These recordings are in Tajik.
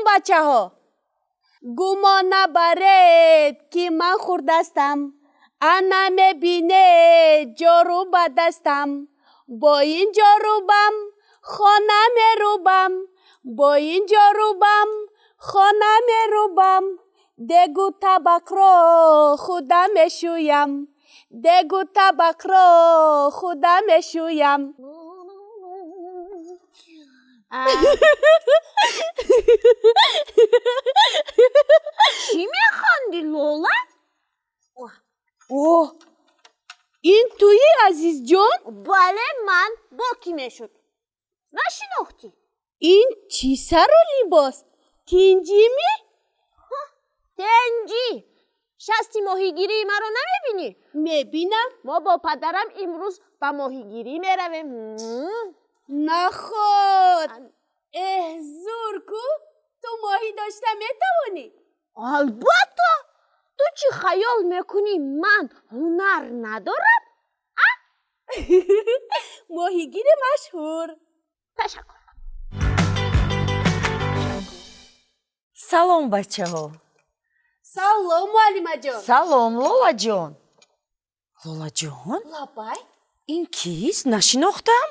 бачаҳо. Гумон набаред, ки ман хурдастам. Ана мебинед, ҷорӯ ба дастам. Бо ин ҷорӯбам, хона мерӯбам. Бо ин ҷорӯбам, хона мерӯбам. Дегу табақро худа мешӯям. Дегу табақро худа мешӯям. چی میخوندی لولا؟ اوه این تویی عزیز جان؟ بله من با کی میشد؟ نشناختی؟ این چی سر و لباس؟ تنجی می؟ تنجی شستی ماهیگیری مرا نمیبینی؟ میبینم. ما با پدرم امروز به ماهیگیری میرویم. نخود زور کو تو ماهی داشته میتوانی؟ البته تو چی خیال میکنی من هنر ندارم؟ ماهیگیر مشهور. تشکر. салом бачаҳо. سلام معلمه جان. салом лолаҷон. лолаҷон? لابای ин кист? нашинохтам.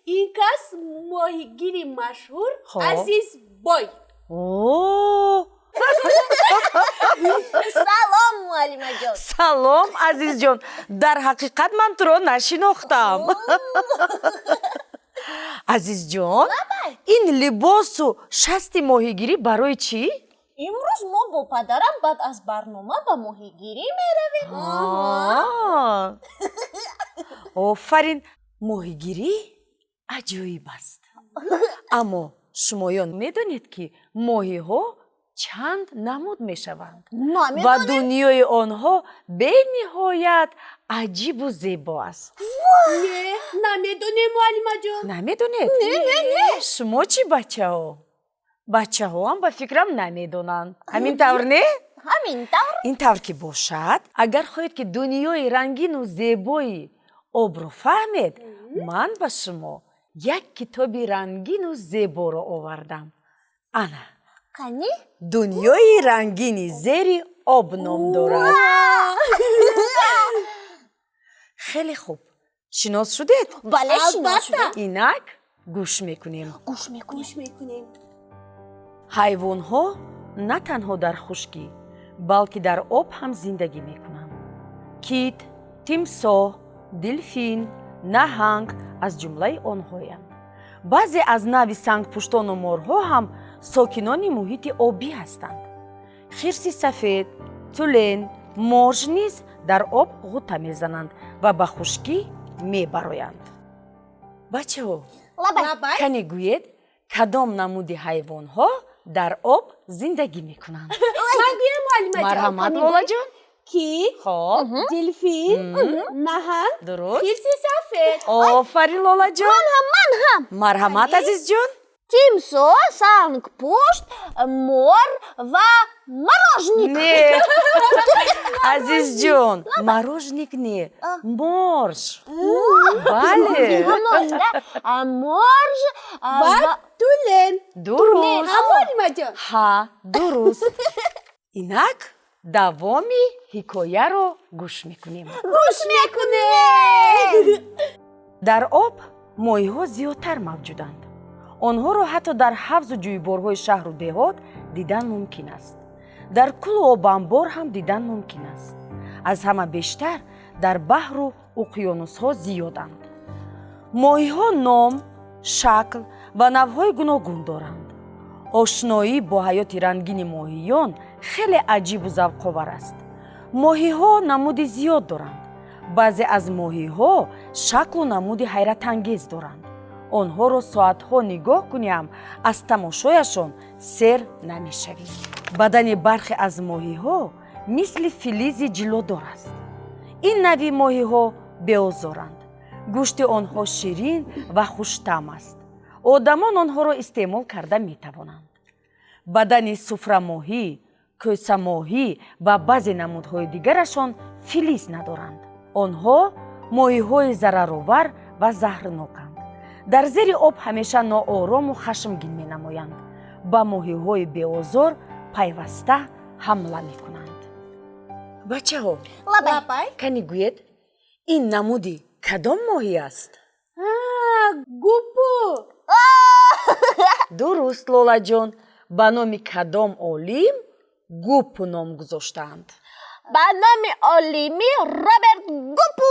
این کس ماهیگیر مشهور خب. عزیز بای. о سلام معلمه جان. салом азизҷон, дар ҳақиқат ман туро нашинохтам. азизҷон, ин либосу шасти моҳигирӣ барои чӣ? امروز ما با پدرم بعد از برنامه به ماهیگیری میرویم. офарин, моҳигирӣ аҷоиб аст. аммо шумоён медонед ки моҳиҳо чанд намуд мешаванд ва дунёи онҳо бениҳоят аҷибу зебо аст. نه نمیدونیم معلمه جان. намедонед? шумо чӣ бачаҳо? бачаҳоам ба фикрам намедонанд. ҳамин тавр не? همینطور. ин тавр ки бошад, агар хоҳед ки дунёи рангину зебои обро фаҳмед, ман ба шумо як китоби рангину зеборо овардам. ана کنی؟ дунёи рангини зери об ном дорад. хеле хуб, шинос шудед? بله شناس شدم. инак гӯш мекунем. گوش میکنیم. ҳайвонҳо на танҳо дар хушкӣ, балки дар об ҳам зиндагӣ мекунанд. кит, тимсоҳ, дилфин, наҳанг аз ҷумлаи онҳоянд. баъзе аз нави сангпуштону морҳо ҳам сокинони муҳити обӣ ҳастанд. хирси сафед, тӯлен, морж низ дар об ғута мезананд ва ба хушкӣ мебароянд. бачаҳо, لابای кане гӯед, кадом намуди ҳайвонҳо дар об зиндагӣ мекунанд? من گویم معلمه جان. марҳамат лолаҷон. کیت، хоб, دلفین، نهنگ، дуруст. خرس سفید. офарин лолаҷон. من هم. марҳамат азизҷон. تیمسا، سنگ پشت، مار و مرожник. не азизҷон, марожник не, морж. бале, مرج و تولن. дуруст. معلمه جان. ҳа, дуруст. инак давоми ҳикояро гӯш мекунем. گوش میکنه. дар об моҳиҳо зиёдтар мавҷуданд. онҳоро ҳатто дар ҳавзу ҷӯйборҳои шаҳру деҳот дидан мумкин аст. дар кӯлу обанбор ҳам дидан мумкин аст. аз ҳама бештар дар баҳру уқёнусҳо зиёданд. моҳиҳо ном, шакл ва навъҳои гуногун доранд. ошноӣ бо ҳаёти рангини моҳиён хеле аҷибу завқовар аст. моҳиҳо намуди зиёд доранд. баъзе аз моҳиҳо шаклу намуди ҳайратангез доранд. онҳоро соатҳо нигоҳ кунем, аз тамошояшон сер намешавӣ. бадани бархе аз моҳиҳо мисли филизи ҷилодор аст. ин нави моҳиҳо беозоранд. гӯшти онҳо ширин ва хуштаъм аст. одамон онҳоро истеъмол карда метавонанд. бадани суфрамоҳӣ, кӯсамоҳӣ ва баъзе намудҳои дигарашон филиз надоранд. онҳо моҳиҳои зараровар ва заҳрноканд. дар зери об ҳамеша ноорому хашмгин менамоянд. ба моҳиҳои беозор пайваста ҳамла мекунанд. бачаҳо, Лабай. кани гӯед, ин намуди кадом моҳӣ аст? Гупу. дуруст, лолаҷон, ба номи кадом олим гупу ном гузоштаанд? Ба номи олими Роберт Гупу.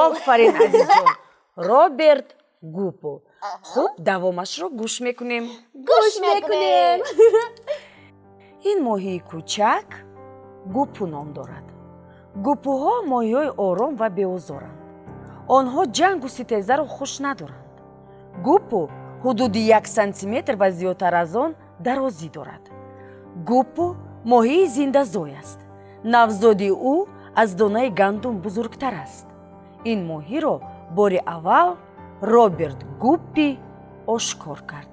офарин азизҷон, роберт гупу. хуб, давомашро гӯш мекунем. Гӯш мекунем. ин моҳии кӯчак гупу ном дорад. гупуҳо моҳиҳои ором ва беозоранд. онҳо ҷангу ситезаро хуш надоранд. гупу ҳудуди 1 сантиметр ва зиёдтар аз он дарозӣ дорад. гупу моҳии зиндазой аст. навзоди ӯ аз донаи гандум бузургтар аст. ин моҳиро бори аввал роберт гуппи ошкор кард.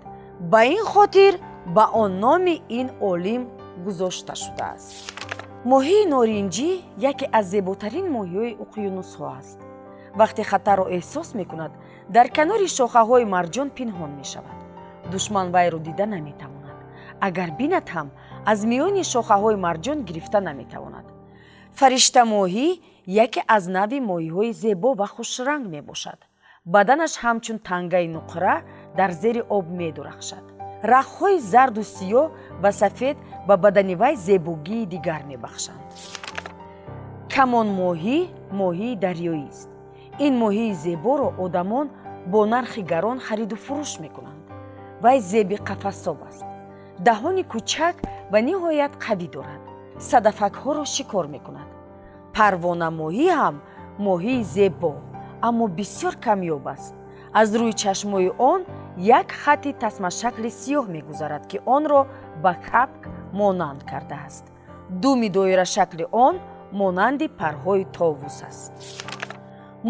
ба ин хотир ба он номи ин олим гузошта шудааст. моҳии норинҷӣ яке аз зеботарин моҳиҳои уқёнусҳо аст. вақте хатарро эҳсос мекунад, дар канори шохаҳои марҷон пинҳон мешавад. душман вайро дида наметавонад. агар бинад ҳам, аз миёни шохаҳои марҷон гирифта наметавонад. фариштамоҳӣ яке аз нави моҳиҳои зебо ва хушранг мебошад. баданаш ҳамчун тангаи нуқра дар зери об медурахшад. рахҳои зарду сиёҳ ва сафед ба бадани вай зебогии дигар мебахшанд. камонмоҳӣ моҳии дарёист. ин моҳии зеборо одамон бо нархи гарон хариду фурӯш мекунанд. вай зеби қафасоб аст. даҳони кӯчак ва ниҳоят қавӣ дорад. садафакҳоро шикор мекунад. парвонамоҳӣ ҳам моҳии зебо, аммо бисёр камёб аст. аз рӯи чашмои он як хатти тасмашакли сиёҳ мегузарад, ки онро ба капк монанд кардааст. думи доирашакли он монанди парҳои товус аст.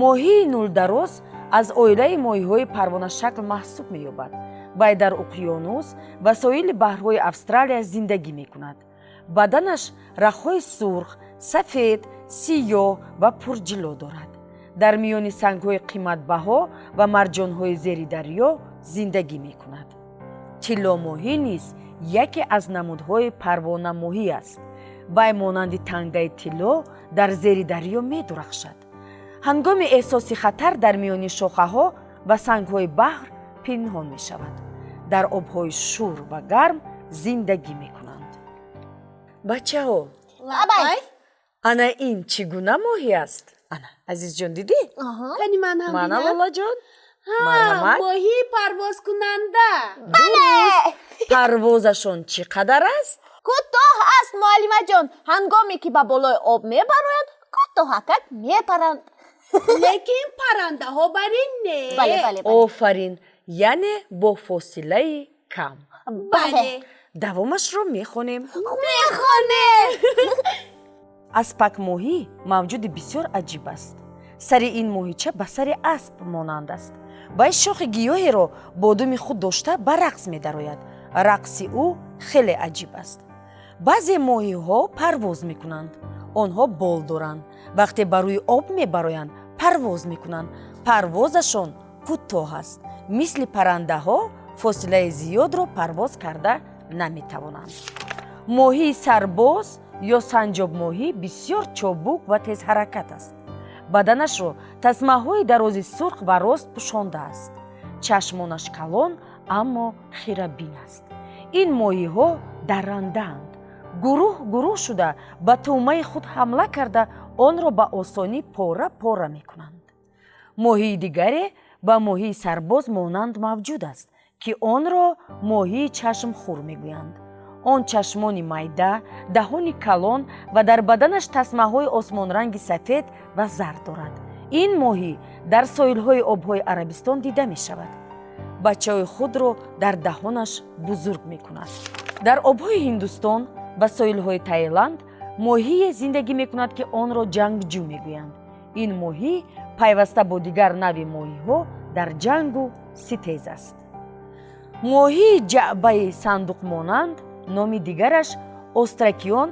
моҳии нӯлдароз аз оилаи моҳиҳои парвонашакл маҳсуб меёбад. вай дар уқёнус ва соили баҳрҳои Австралия зиндагӣ мекунад. баданаш рахҳои сурх, сафед, сиёҳ ва пурҷило дорад. дар миёни сангҳои қиматбаҳо ва марҷонҳои зери дарё зиндагӣ мекунад. тилломоҳӣ низ яке аз намудҳои парвонамоҳӣ аст. вай монанди тангаи тилло дар зери дарё медурахшад. ҳангоми эҳсоси хатар дар миёни шохаҳо ва сангҳои баҳр пинҳон мешавад. дар обҳои шур ва гарм зиндагӣ мекунанд. бачаҳо, Лабай. ана ин чӣ гуна моҳӣ аст? ана азизҷон, дидӣ? Кани ман ҳам мана бинам. лолаҷон, марҳамат. моҳии парвозкунанда. дуруст. парвозашон чӣ қадар аст? кӯтоҳ аст муаллимаҷон. ҳангоме ки ба болои об мебароянд, кӯтоҳакак мепаранд. лекин паррандаҳо бар ин не. бале бале бале. офарин, яъне бо фосилаи кам. бале. давомашро мехонем. мехонем. аспакмоҳӣ мавҷуди бисёр аҷиб аст. сари ин моҳича ба сари асп монанд аст. вай шохи гиёҳеро бо думи худ дошта ба рақс медарояд. рақси ӯ хеле аҷиб аст. баъзе моҳиҳо парвоз мекунанд. онҳо бол доранд. вақте ба рӯи об мебароянд, парвоз мекунанд. парвозашон кӯтоҳ аст. мисли паррандаҳо фосилаи зиёдро парвоз карда наметавонанд. моҳии сарбоз ё санҷобмоҳӣ бисёр чобук ва тезҳаракат аст. баданашро тасмаҳои дарози сурх ва рост пӯшондааст. чашмонаш калон, аммо хирабин аст. ин моҳиҳо даррандаанд. гурӯҳ гурӯҳ шуда ба тӯъмаи худ ҳамла карда, онро ба осонӣ пора пора мекунанд. моҳии дигаре ба моҳии сарбоз монанд мавҷуд аст, ки онро моҳии чашмхӯр мегӯянд. он чашмони майда, даҳони калон ва дар баданаш тасмаҳои осмонранги сафед ва зард дорад. ин моҳӣ дар соҳилҳои обҳои Арабистон дида мешавад. бачаҳои худро дар даҳонаш бузург мекунад. дар обҳои Ҳиндустон ва соҳилҳои Таиланд моҳие зиндагӣ мекунад, ки онро ҷангҷӯ мегӯянд. ин моҳӣ пайваста бо дигар нави моҳиҳо дар ҷангу ситез аст. моҳии ҷаъбаи сандуқмонанд, номи дигараш остракион,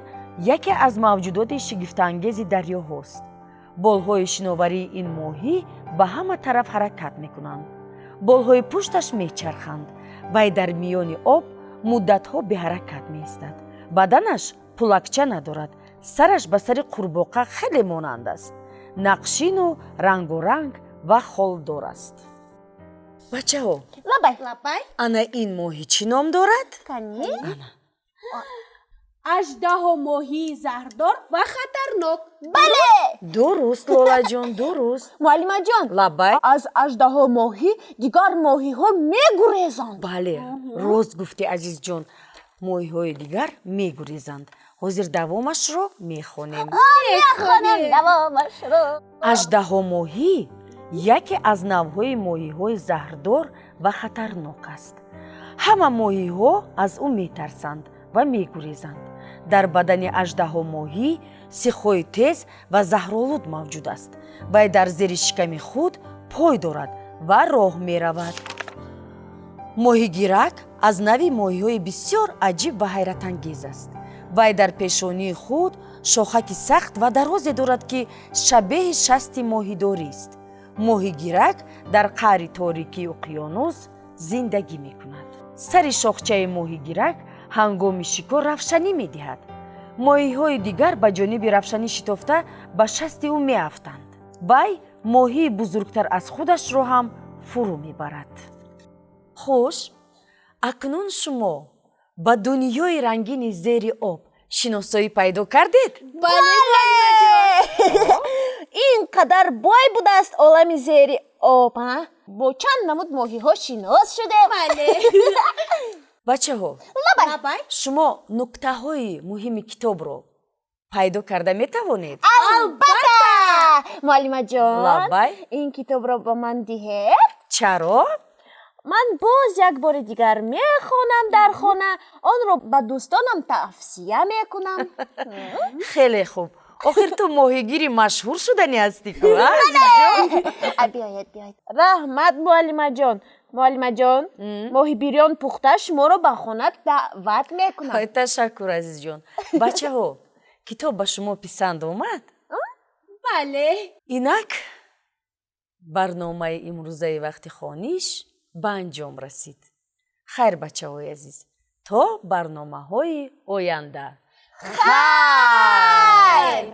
яке аз мавҷудоти шигифтаангези дарёҳост. болҳои шиноварии ин моҳӣ ба ҳама тараф ҳаракат мекунанд. болҳои пушташ мечарханд. вай дар миёни об муддатҳо беҳаракат меистад. баданаш пулакча надорад. сараш ба сари қурбоқа хеле монанд аст. нақшину рангоранг ва холдор аст. бачаҳо, Лабай. ана ин моҳӣ чӣ ном дорад? Кани? аждаҳо моҳии заҳрдор ва хатарнок. Бале! дуруст лолаҷон, дуруст. Муаллимаҷон, лабай. аз аждаҳо моҳӣ дигар моҳиҳо мегурезанд. бале, рост гуфтӣ азизҷон. моҳиҳои дигар мегурезанд. ҳозир давомашро мехонем. Мехонем давомашро. аждаҳо моҳӣ яке аз навъҳои моҳиҳои заҳрдор ва хатарнок аст. ҳама моҳиҳо аз ӯ метарсанд ва мегурезанд. дар бадани аждаҳо моҳӣ сихҳои тез ва заҳролуд мавҷуд аст. вай дар зери шиками худ пой дорад ва роҳ меравад. моҳигирак аз нави моҳиҳои бисёр аҷиб ва ҳайратангез аст. вай дар пешонии худ шохаки сахт ва дарозе дорад, ки шабеҳи шасти моҳидорист. моҳигирак дар қаъри торикии уқёнус зиндагӣ мекунад. сари шохчаи моҳигирак ҳангоми шикор равшанӣ медиҳад. моҳиҳои дигар ба ҷониби равшанӣ шитофта ба шасти ӯ меафтанд. вай моҳии бузургтар аз худашро ҳам фурӯ мебарад. хуш, акнун шумо ба дунёи рангини зери об шиносоӣ пайдо кардед? бале. ин қадар бой будааст олами зери об, бо чанд намуд моҳиҳо шинос шудем. бачаҳо, лабай. шумо нуктаҳои муҳими китобро пайдо карда метавонед? албатта! Муаллимаҷон, лабай. ин китобро ба ман диҳед? чаро? ман боз як бори дигар мехонам дар хона, онро ба дӯстонам тавсия мекунам. хеле хуб. охир ту моҳигири машҳур шудани ҳастӣ-ку? биёед. раҳмат муаллимаҷон. муаллимаҷон, моҳибирён пухта шуморо ба хона даъват мекунам. ташаккур азизҷон. бачаҳо, китоб ба шумо писанд омад? бале. инак барномаи имрӯзаи вақти хониш ба анҷом расид. хайр бачаҳои азиз, то барномаҳои оянда. хайр!